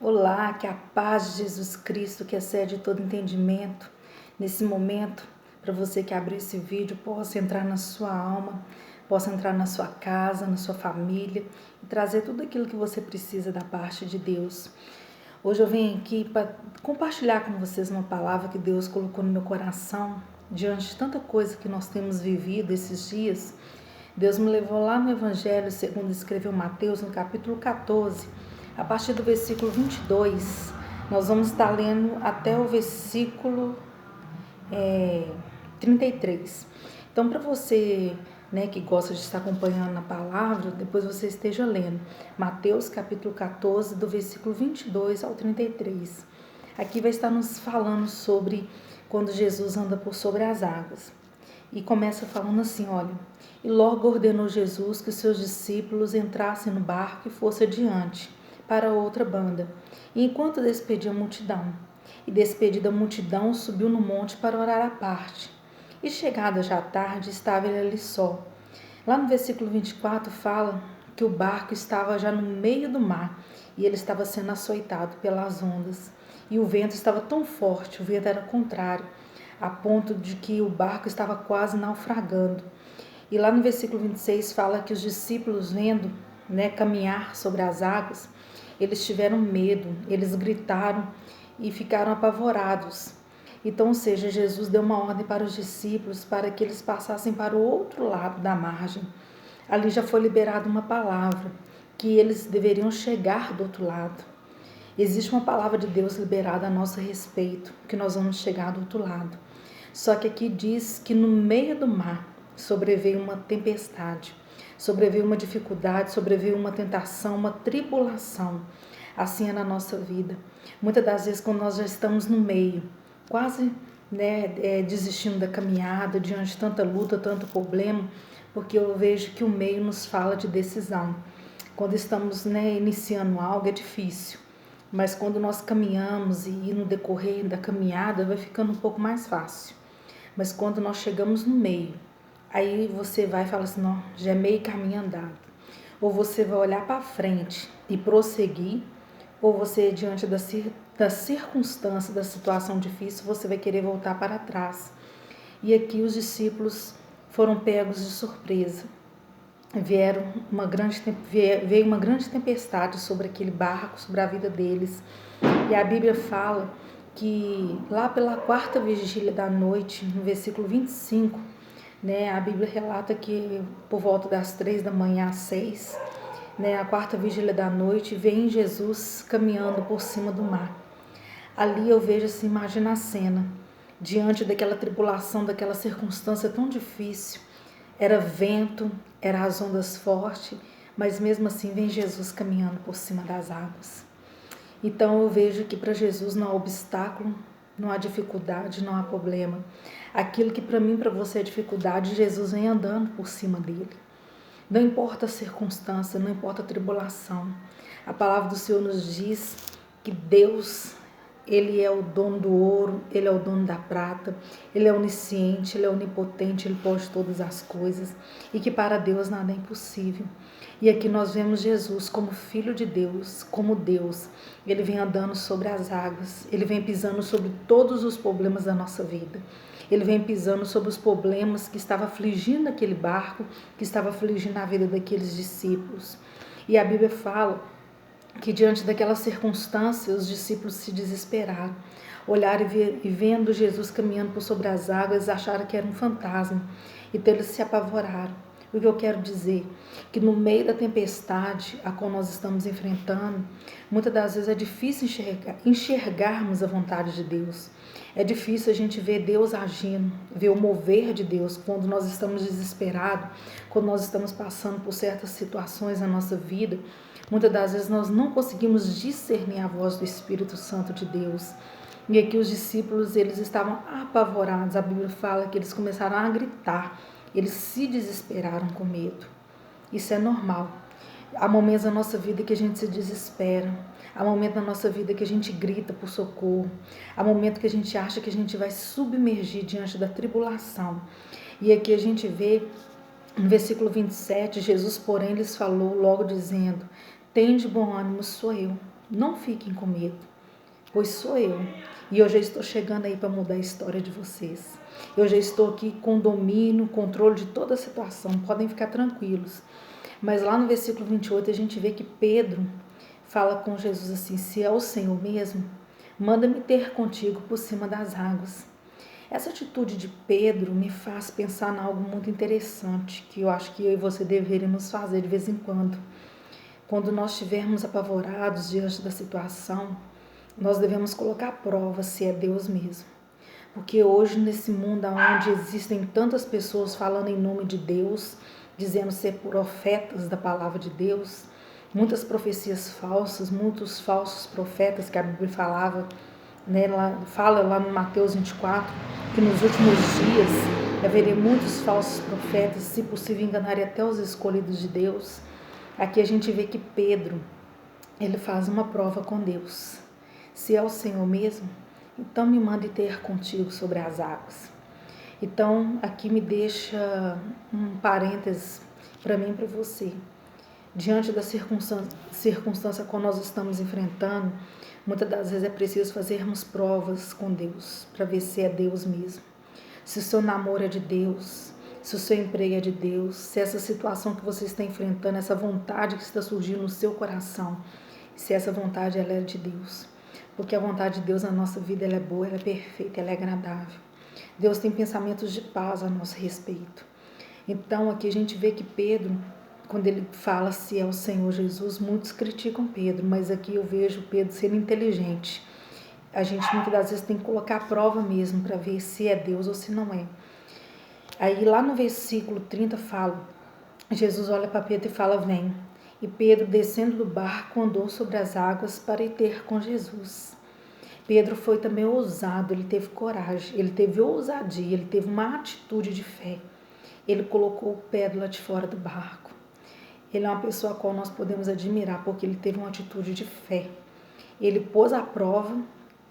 Olá, que a paz de Jesus Cristo, que excede todo entendimento, nesse momento, para você que abriu esse vídeo, possa entrar na sua alma, possa entrar na sua casa, na sua família e trazer tudo aquilo que você precisa da parte de Deus. Hoje eu venho aqui para compartilhar com vocês uma palavra que Deus colocou no meu coração, diante de tanta coisa que nós temos vivido esses dias. Deus me levou lá no Evangelho, segundo escreveu Mateus, no capítulo 14, a partir do versículo 22. Nós vamos estar lendo até o versículo 33. Então, para você que gosta de estar acompanhando a palavra, depois você esteja lendo Mateus capítulo 14, do versículo 22 ao 33. Aqui vai estar nos falando sobre quando Jesus anda por sobre as águas. E começa falando assim, olha: e logo ordenou Jesus que os seus discípulos entrassem no barco e fossem adiante, para outra banda, e enquanto despedia a multidão. E despedida a multidão, subiu no monte para orar à parte. E chegada já a tarde, estava ele ali só. Lá no versículo 24 fala que o barco estava já no meio do mar, e ele estava sendo açoitado pelas ondas. E o vento estava tão forte, o vento era contrário, a ponto de que o barco estava quase naufragando. E lá no versículo 26 fala que os discípulos, vendo caminhar sobre as águas, eles tiveram medo, eles gritaram e ficaram apavorados. Então, ou seja, Jesus deu uma ordem para os discípulos para que eles passassem para o outro lado da margem. Ali já foi liberada uma palavra, que eles deveriam chegar do outro lado. Existe uma palavra de Deus liberada a nosso respeito, que nós vamos chegar do outro lado. Só que aqui diz que no meio do mar sobreveio uma tempestade, sobreveio uma dificuldade, sobreveio uma tentação, uma tribulação. Assim é na nossa vida. Muitas das vezes, quando nós já estamos no meio, quase desistindo da caminhada, diante de tanta luta, tanto problema, porque eu vejo que o meio nos fala de decisão. Quando estamos iniciando algo é difícil, mas quando nós caminhamos e no decorrer da caminhada vai ficando um pouco mais fácil. Mas quando nós chegamos no meio, aí você vai e fala assim, não, já é meio caminho andado. Ou você vai olhar para frente e prosseguir, ou você, diante da circunstância, da situação difícil, você vai querer voltar para trás. E aqui os discípulos foram pegos de surpresa. Veio uma grande tempestade sobre aquele barco, sobre a vida deles. E a Bíblia fala que lá pela quarta vigília da noite, no versículo 25, a Bíblia relata que por volta das 3 da manhã às 6, a quarta vigília da noite, vem Jesus caminhando por cima do mar. Ali eu vejo assim, imagina a cena, diante daquela tribulação, daquela circunstância tão difícil. Era vento, eram as ondas fortes, mas mesmo assim vem Jesus caminhando por cima das águas. Então eu vejo que para Jesus não há obstáculo, não há dificuldade, não há problema. Aquilo que para mim, para você é dificuldade, Jesus vem andando por cima dele. Não importa a circunstância, não importa a tribulação. A palavra do Senhor nos diz que Deus, Ele é o dono do ouro, Ele é o dono da prata, Ele é onisciente, Ele é onipotente, Ele pode todas as coisas e que para Deus nada é impossível. E aqui nós vemos Jesus como Filho de Deus, como Deus. Ele vem andando sobre as águas, Ele vem pisando sobre todos os problemas da nossa vida. Ele vem pisando sobre os problemas que estavam afligindo aquele barco, que estava afligindo a vida daqueles discípulos. E a Bíblia fala que diante daquela circunstância os discípulos se desesperaram, olharam e vendo Jesus caminhando por sobre as águas, acharam que era um fantasma, então eles se apavoraram. O que eu quero dizer? Que no meio da tempestade a qual nós estamos enfrentando, muitas das vezes é difícil enxergarmos a vontade de Deus. É difícil a gente ver Deus agindo, ver o mover de Deus quando nós estamos desesperados, quando nós estamos passando por certas situações na nossa vida. Muitas das vezes nós não conseguimos discernir a voz do Espírito Santo de Deus. E aqui os discípulos, eles estavam apavorados. A Bíblia fala que eles começaram a gritar. Eles se desesperaram com medo. Isso é normal. Há momentos na nossa vida que a gente se desespera. Há momentos na nossa vida que a gente grita por socorro. Há momentos que a gente acha que a gente vai submergir diante da tribulação. E aqui a gente vê, no versículo 27, Jesus, porém, lhes falou logo dizendo: tende bom ânimo, sou eu. Não fiquem com medo, pois sou eu. E eu já estou chegando aí para mudar a história de vocês. Eu já estou aqui com domínio, controle de toda a situação. Podem ficar tranquilos. Mas lá no versículo 28 a gente vê que Pedro fala com Jesus assim: se é o Senhor mesmo, manda-me ter contigo por cima das águas. Essa atitude de Pedro me faz pensar em algo muito interessante, que eu acho que eu e você deveríamos fazer de vez em quando. Quando nós estivermos apavorados diante da situação, nós devemos colocar à prova se é Deus mesmo. Porque hoje, nesse mundo onde existem tantas pessoas falando em nome de Deus, dizendo ser profetas da palavra de Deus, muitas profecias falsas, muitos falsos profetas que a Bíblia falava, né, fala lá no Mateus 24, que nos últimos dias haveria muitos falsos profetas, se possível enganaria até os escolhidos de Deus. Aqui a gente vê que Pedro, ele faz uma prova com Deus. Se é o Senhor mesmo, então me mande ter contigo sobre as águas. Então, aqui me deixa um parênteses para mim e para você. Diante da circunstância que nós estamos enfrentando, muitas das vezes é preciso fazermos provas com Deus, para ver se é Deus mesmo. Se o seu namoro é de Deus, se o seu emprego é de Deus, se essa situação que você está enfrentando, essa vontade que está surgindo no seu coração, se essa vontade ela é de Deus. Porque a vontade de Deus na nossa vida ela é boa, ela é perfeita, ela é agradável. Deus tem pensamentos de paz a nosso respeito. Então aqui a gente vê que Pedro, quando ele fala se é o Senhor Jesus, muitos criticam Pedro, mas aqui eu vejo Pedro sendo inteligente. A gente muitas das vezes tem que colocar a prova mesmo para ver se é Deus ou se não é. Aí lá no versículo 30 fala, Jesus olha para Pedro e fala, vem. E Pedro, descendo do barco, andou sobre as águas para ir ter com Jesus. Pedro foi também ousado, ele teve coragem, ele teve ousadia, ele teve uma atitude de fé. Ele colocou o pé do lado de fora do barco. Ele é uma pessoa a qual nós podemos admirar, porque ele teve uma atitude de fé. Ele pôs à prova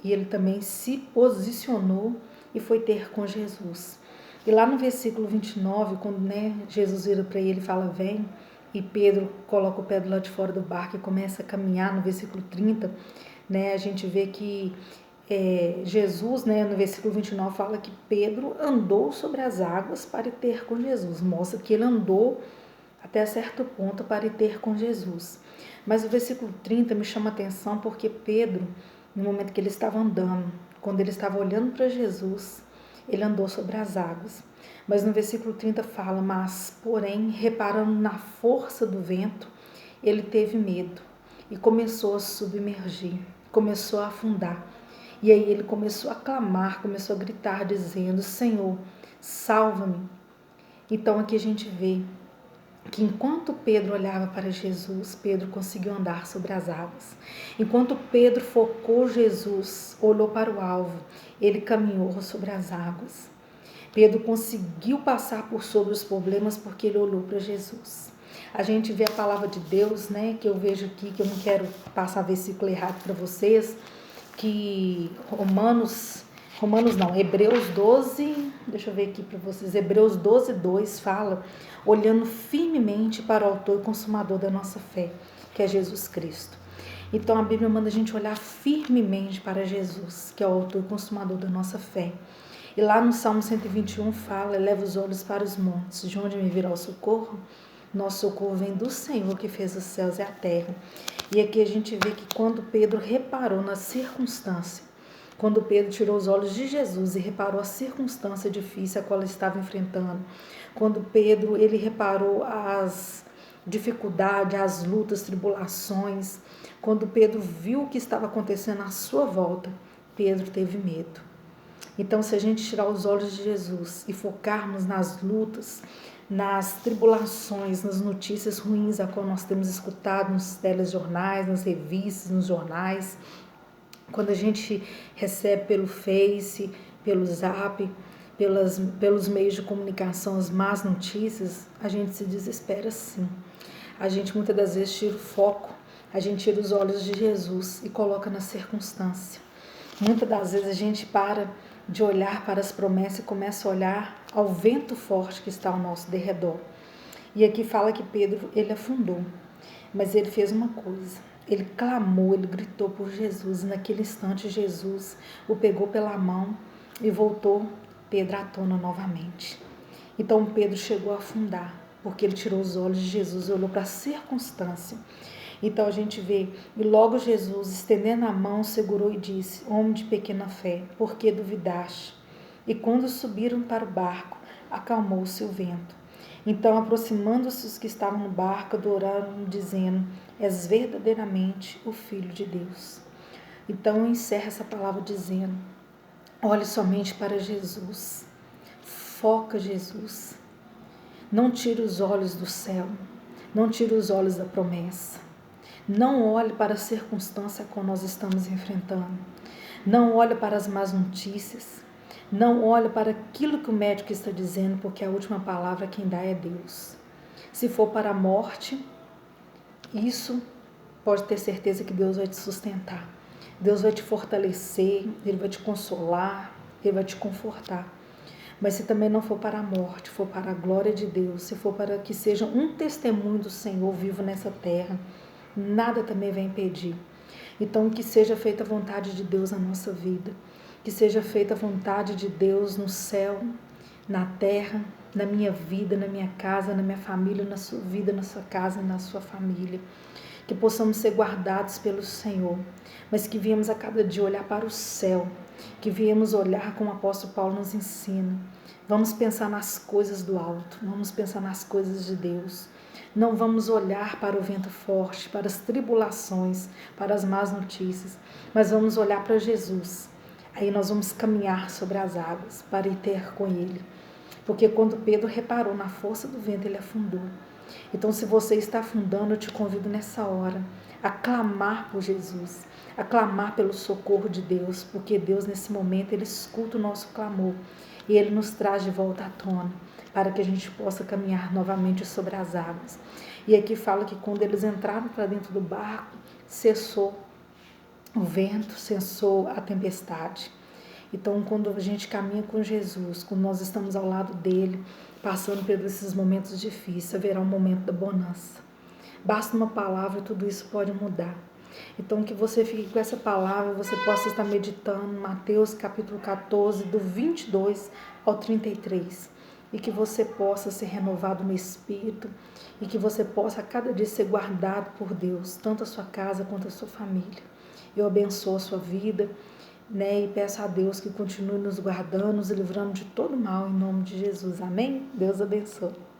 e ele também se posicionou e foi ter com Jesus. E lá no versículo 29, quando Jesus vira para ele e fala, vem, e Pedro coloca o pé do lado de fora do barco e começa a caminhar, no versículo 30, a gente vê que Jesus, no versículo 29, fala que Pedro andou sobre as águas para ir ter com Jesus. Mostra que ele andou até certo ponto para ir ter com Jesus. Mas o versículo 30 me chama a atenção porque Pedro, no momento que ele estava andando, quando ele estava olhando para Jesus, ele andou sobre as águas. Mas no versículo 30 fala, mas, porém, reparando na força do vento, ele teve medo e começou a submergir, começou a afundar. E aí ele começou a clamar, começou a gritar, dizendo, Senhor, salva-me. Então aqui a gente vê que enquanto Pedro olhava para Jesus, Pedro conseguiu andar sobre as águas. Enquanto Pedro focou Jesus, olhou para o alvo, ele caminhou sobre as águas. Pedro conseguiu passar por sobre os problemas porque ele olhou para Jesus. A gente vê a palavra de Deus, que eu vejo aqui, que eu não quero passar versículo errado para vocês, que Hebreus 12, deixa eu ver aqui para vocês, Hebreus 12, 2 fala, olhando firmemente para o autor e consumador da nossa fé, que é Jesus Cristo. Então a Bíblia manda a gente olhar firmemente para Jesus, que é o autor e consumador da nossa fé. E lá no Salmo 121 fala, eleva os olhos para os montes, de onde me virá o socorro? Nosso socorro vem do Senhor que fez os céus e a terra. E aqui a gente vê que quando Pedro reparou na circunstância, quando Pedro tirou os olhos de Jesus e reparou a circunstância difícil a qual ele estava enfrentando, quando Pedro ele reparou as dificuldades, as lutas, tribulações, quando Pedro viu o que estava acontecendo à sua volta, Pedro teve medo. Então, se a gente tirar os olhos de Jesus e focarmos nas lutas, nas tribulações, nas notícias ruins a qual nós temos escutado nos telejornais, nas revistas, nos jornais, quando a gente recebe pelo Face, pelo Zap, pelos meios de comunicação as más notícias, a gente se desespera sim. A gente muitas das vezes tira o foco, a gente tira os olhos de Jesus e coloca na circunstância. Muitas das vezes a gente para de olhar para as promessas e começa a olhar ao vento forte que está ao nosso derredor. E aqui fala que Pedro, ele afundou, mas ele fez uma coisa. Ele clamou, ele gritou por Jesus. E naquele instante, Jesus o pegou pela mão e voltou Pedro à tona novamente. Então Pedro chegou a afundar, porque ele tirou os olhos de Jesus e olhou para a circunstância. Então a gente vê, e logo Jesus, estendendo a mão, segurou e disse: Homem de pequena fé, por que duvidaste? E quando subiram para o barco, acalmou-se o vento. Então, aproximando-se os que estavam no barco, adoraram, dizendo: És verdadeiramente o Filho de Deus. Então, eu encerro essa palavra dizendo: olhe somente para Jesus. Foca Jesus. Não tire os olhos do céu. Não tire os olhos da promessa. Não olhe para a circunstância que nós estamos enfrentando. Não olhe para as más notícias. Não olhe para aquilo que o médico está dizendo, porque a última palavra quem dá é Deus. Se for para a morte, isso pode ter certeza que Deus vai te sustentar. Deus vai te fortalecer, Ele vai te consolar, Ele vai te confortar. Mas se também não for para a morte, for para a glória de Deus, se for para que seja um testemunho do Senhor vivo nessa terra, nada também vai impedir. Então, que seja feita a vontade de Deus na nossa vida, que seja feita a vontade de Deus no céu, na terra, na minha vida, na minha casa, na minha família, na sua vida, na sua casa, na sua família. Que possamos ser guardados pelo Senhor, mas que viemos a cada dia olhar para o céu, que viemos olhar como o apóstolo Paulo nos ensina. Vamos pensar nas coisas do alto, vamos pensar nas coisas de Deus. Não vamos olhar para o vento forte, para as tribulações, para as más notícias, mas vamos olhar para Jesus. Aí nós vamos caminhar sobre as águas para ir ter com Ele. Porque quando Pedro reparou na força do vento, ele afundou. Então, se você está afundando, eu te convido nessa hora a clamar por Jesus, a clamar pelo socorro de Deus, porque Deus, nesse momento, Ele escuta o nosso clamor e Ele nos traz de volta à tona, para que a gente possa caminhar novamente sobre as águas. E aqui fala que quando eles entraram para dentro do barco, cessou o vento, cessou a tempestade. Então, quando a gente caminha com Jesus, quando nós estamos ao lado dele, passando por esses momentos difíceis, haverá um momento da bonança. Basta uma palavra e tudo isso pode mudar. Então, que você fique com essa palavra, você possa estar meditando Mateus capítulo 14, do 22 ao 33. E que você possa ser renovado no Espírito e que você possa a cada dia ser guardado por Deus, tanto a sua casa quanto a sua família. Eu abençoo a sua vida, e peço a Deus que continue nos guardando, nos livrando de todo mal, em nome de Jesus. Amém? Deus abençoe.